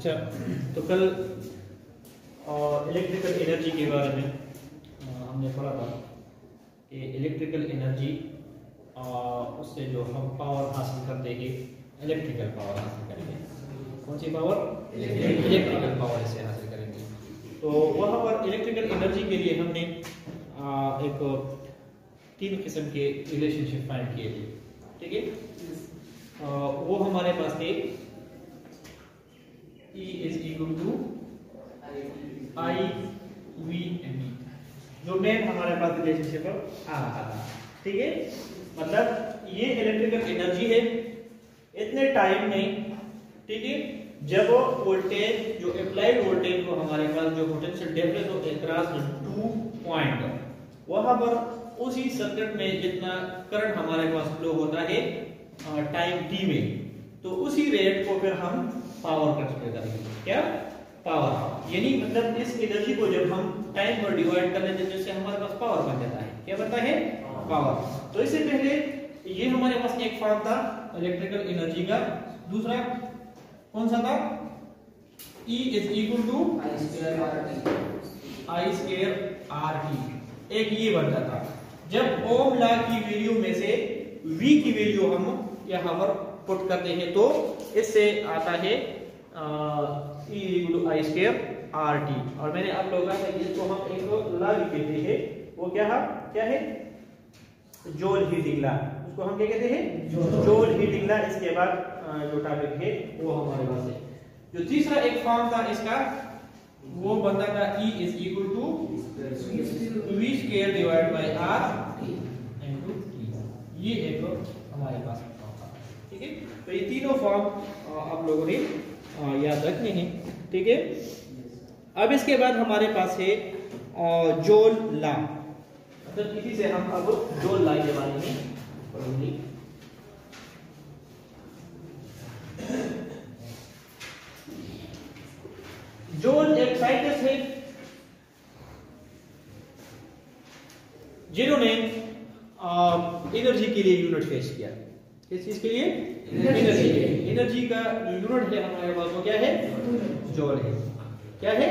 अच्छा, तो कल इलेक्ट्रिकल एनर्जी के बारे में हमने पढ़ा था कि इलेक्ट्रिकल एनर्जी उससे जो हम पावर हासिल करते हैं, इलेक्ट्रिकल पावर हासिल करेंगे। कौन सी पावर? इलेक्ट्रिकल पावर इससे हासिल करेंगे। तो वहाँ पर इलेक्ट्रिकल एनर्जी के लिए हमने एक 3 किस्म के रिलेशनशिप फाइंड किए थे, ठीक है। वो हमारे पास थे E is equal to I V M E, जो मेन हमारे पास रिलेशनशिप आ रहा था, ठीक है। मतलब ये इलेक्ट्रिकल एनर्जी है इतने टाइम में, ठीक है, जब वोल्टेज जो अप्लाइड वोल्टेज को हमारे पास जो पोटेंशियल डिफरेंस हो अक्रॉस 2 पॉइंट, वहां पर उसी सर्किट में जितना करंट हमारे पास फ्लो होता है टाइम t में, तो उसी रेट को फिर हम पावर कंसीडर करेंगे। क्या? पावर। यानी मतलब इस एनर्जी को जब हम टाइम पर डिवाइड कर लेते हैं जिससे हमारे पास पावर बन जाता है। क्या बनता है? पावर। तो इससे पहले ये हमारे पास एक फॉर्म था इलेक्ट्रिकल एनर्जी का। दूसरा कौन सा था? E is equal to I square RT। एक ये बनता था जब ओम लॉ की वैल्यू में से V की वैल्यू हम यहां पर पुट करते हैं तो इससे आता है E equal to I square RT। और मैंने आप लोगों का इसको हम एक लॉ कहते हैं, वो क्या है? जोल हीटिंग लॉ। उसको हम क्या कहते हैं? जोल हीटिंग लॉ। इसके बाद जो टॉपिक है वो हमारे पास है। जो तीसरा एक फॉर्म था इसका, वो बनता था E is equal to V square divided by R into T। ये एक हमारे पास फॉर्म था, ठीक है। तो ये तीनों फॉर्म आप लोगों ने याद रखने हैं, ठीक है। अब इसके बाद हमारे पास है जोल लॉ। मतलब इसी से हम अब जोल लॉ के बारे में पढ़ेंगे। जोल एक साइंटिस्ट है जिन्होंने एनर्जी के लिए यूनिट पेश किया। किस चीज के लिए? एनर्जी के लिए। एनर्जी का जो यूनिट है हमारे पास वो क्या है? जोल है। क्या है?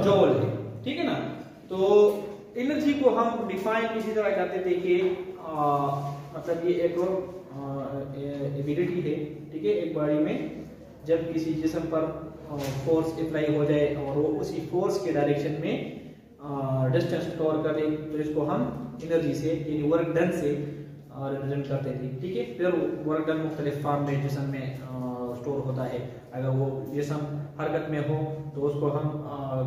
जोल है, ठीक है ना। तो एनर्जी को हम डिफाइन इसी तरह करते थे कि मतलब ये एक एबिलिटी है, ठीक है। एक बॉडी में जब किसी जिस्म पर फोर्स अप्लाई हो जाए और वो उसी फोर्स के डायरेक्शन में डिस्टेंस कवर करे तो इसको हम एनर्जी से यानी वर्क डन से रिप्रेजेंट करते थे, ठीक है। फिर वर्क डन मुख्तलिफ फॉर्म में जिस्म में स्टोर होता है। अगर वो जिस्म हरकत में हो तो उसको हम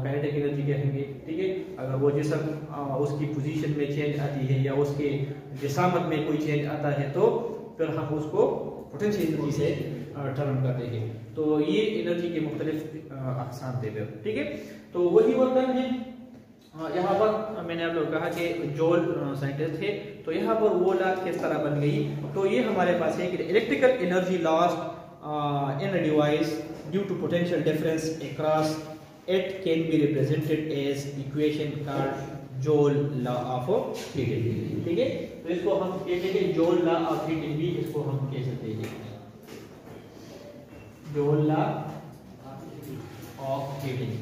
काइनेटिक एनर्जी कहेंगे, ठीक है। अगर वो जिस्म उसकी पोजीशन में चेंज आती है या उसके जिसामत में कोई चेंज आता है तो फिर हम उसको पोटेंशियल एनर्जी से टर्न करते हैं। तो ये एनर्जी के मुख्तलिफ अक़साम थे, ठीक है। तो वही वर्क डन है। यहाँ पर मैंने आप लोग कहा कि जोल साइंटिस्ट थे, तो यहाँ पर वो लॉ किस तरह बन गई। तो ये हमारे पास है कि electrical energy lost in a device due to potential difference across it can be represented as equation called joule law of heating, ठीक है। तो इसको हम कहते हैं जोल लॉ ऑफ हीटिंग, भी इसको हम कह सकते हैं जोल लॉ ऑफ हीटिंग।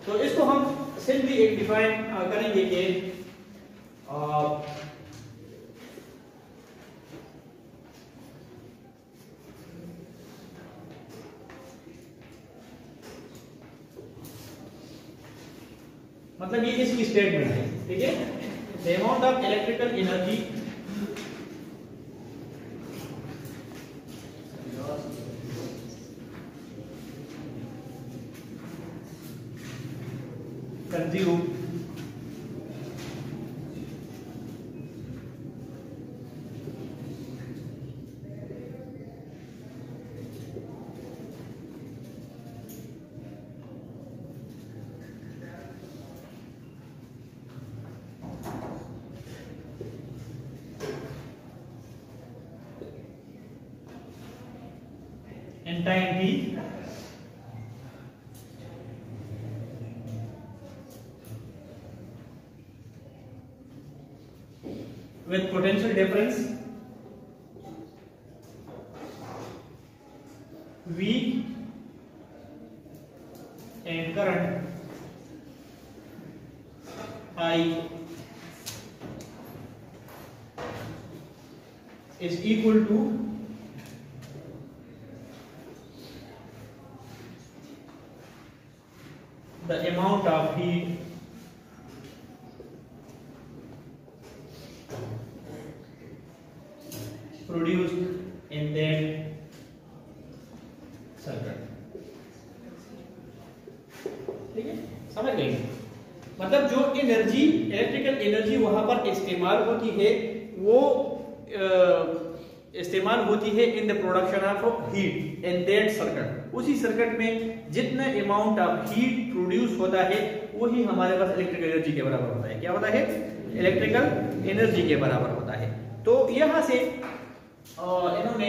तो इसको हम सिंपली एक डिफाइन करेंगे कि मतलब ये इसकी स्टेटमेंट है, ठीक है। The amount of electrical energy consumed in time t with potential difference V and current I is equal to the amount of heat produced in that circuit। ठीक है, समझ गए? मतलब जो एनर्जी, इलेक्ट्रिकल एनर्जी वहां पर इस्तेमाल होती है वो इस्तेमाल होती है in the production of heat in that circuit. उसी सर्किट में जितना अमाउंट ऑफ हीट प्रोड्यूस होता है वही हमारे पास इलेक्ट्रिकल एनर्जी के बराबर होता है। क्या होता है? इलेक्ट्रिकल एनर्जी के बराबर होता है। तो यहां से इन्होंने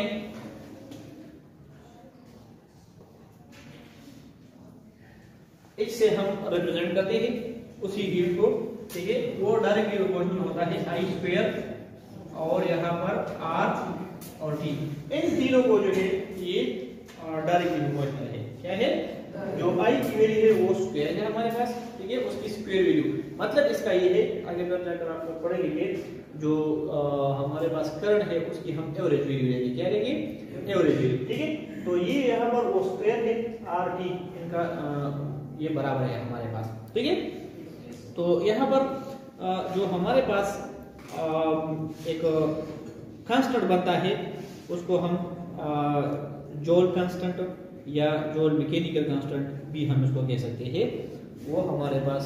इससे हम रिप्रेजेंट करते हैं उसी हीट को। ठीक है, वो डायरेक्टली प्रोपोर्शनल होता है आई स्क्वायर और यहाँ पर आर और टी। इन तीनों को जो है ये डायरेक्टली प्रोपोर्शनल है। क्या है? जो आई की वैल्यू है वो स्क्वायर है हमारे पास। ठीक है, उसकी स्क्वायर वैल्यू मतलब इसका ये है, आगे जाकर आप लोग पढ़ेंगे, जो हमारे पास करंट है उसकी हम एवरेज वैल्यू लेंगे। क्या लेंगे? Average value. ठीक है, तो ये यहाँ पर वो स्क्वायर है, आर टी इनका ये बराबर है हमारे पास। ठीक है, तो यहाँ पर जो हमारे पास एक कांस्टेंट बनता है उसको हम जॉल कांस्टेंट या जॉल मैकेनिकल कांस्टेंट भी हम इसको कह सकते हैं। वो हमारे पास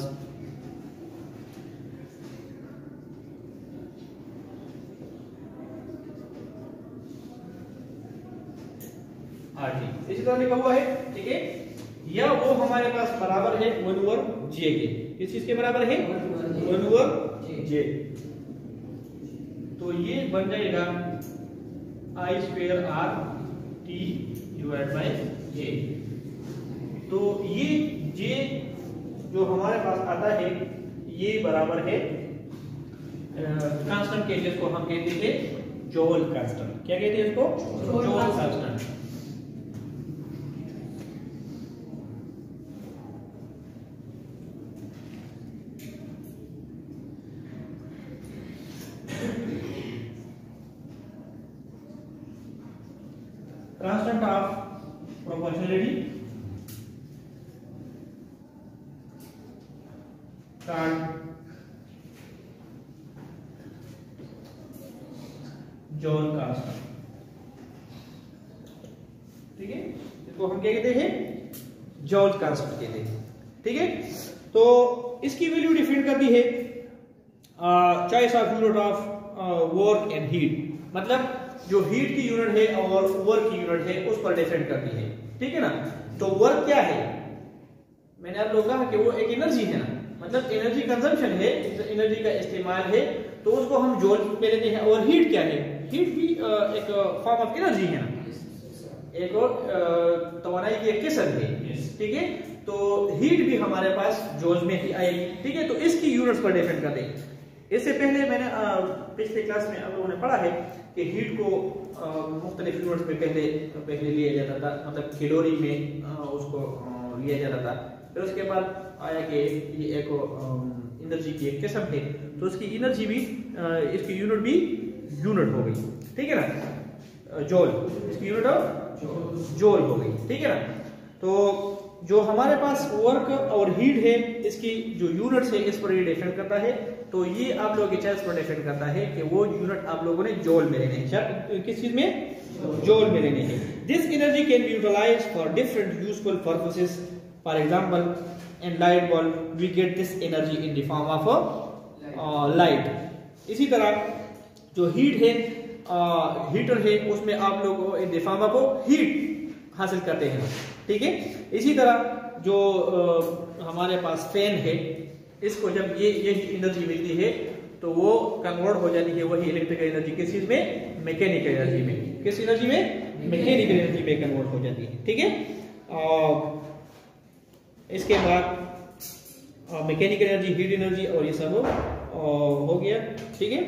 RT इसी तरह लिखा हुआ है। ठीक है, या वो हमारे पास बराबर है 1/J के। किस चीज के बराबर है? 1/J। तो ये बन जाएगा I square R T divide by J। तो ये J जो हमारे पास आता है ये बराबर है कांस्टेंट के, जिसको हम कहते हैं जॉल कांस्टेंट। क्या कहते हैं इसको? जॉल constant. Constant of proportionality called जॉल constant. ठीक है, इसको हम क्या कहते हैं? जॉल कांस्टेंट कहते हैं। ठीक है, तो इसकी वैल्यू डिफाइन करती है choice of unit of work and heat. मतलब जो हीट की यूनिट है और वर्क की यूनिट है उस पर डिपेंड करती है। ठीक है ना? तो वर्क क्या है? मैंने आप लोगों को कहा कि वो एक एनर्जी है ना, मतलब एनर्जी कंजम्पशन है, एनर्जी का इस्तेमाल है, तो उसको हम जॉल में लेते हैं। और हीट क्या है? हीट भी एक फॉर्म ऑफ एनर्जी है ना, एक और तवानाई की एक किस्म है। ठीक है, तो हीट भी हमारे पास जॉल में ही आएगी। ठीक है, तो इसकी यूनिट्स पर डिपेंड करते हैं। इससे पहले मैंने पिछले क्लास में आप लोगों ने पढ़ा है कि हीट को मुख्तलिफ यूनिट्स में पहले लिया जाता था, मतलब कैलोरी में उसको लिया जाता था। फिर उसके बाद आया कि ये एक एनर्जी की एक किस्म है, तो उसकी एनर्जी भी इसकी यूनिट भी यूनिट हो गई। ठीक है ना? जॉल, इसकी यूनिट ऑफ जॉल हो गई। ठीक है ना? तो जो हमारे पास वर्क और हीट है इसकी जो यूनिट्स है इस पर ये डिपेंड करता है। तो ये आप लोगों की चॉइस पर डिपेंड करता है कि वो यूनिट आप लोगों ने जॉल में लेने हैं। किस चीज में? जॉल में लेने हैं। This energy can be utilized for different useful purposes. For example in light bulb we get this energy in the form of light. इसी तरह जो हीट है, हीटर है, उसमें आप लोग इन द फॉर्म ऑफ हीट हासिल करते हैं। ठीक है, इसी तरह जो हमारे पास फैन है, इसको जब यही एनर्जी मिलती है तो वो कन्वर्ट हो जाती है वही इलेक्ट्रिकल एनर्जी किस चीज में? मैकेनिकल एनर्जी में। किस एनर्जी में? मैकेनिकल एनर्जी में कन्वर्ट हो जाती है। ठीक है, इसके बाद मैकेनिकल एनर्जी, हीट एनर्जी और ये सब हो गया। ठीक है,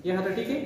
यहाँ तक ठीक है।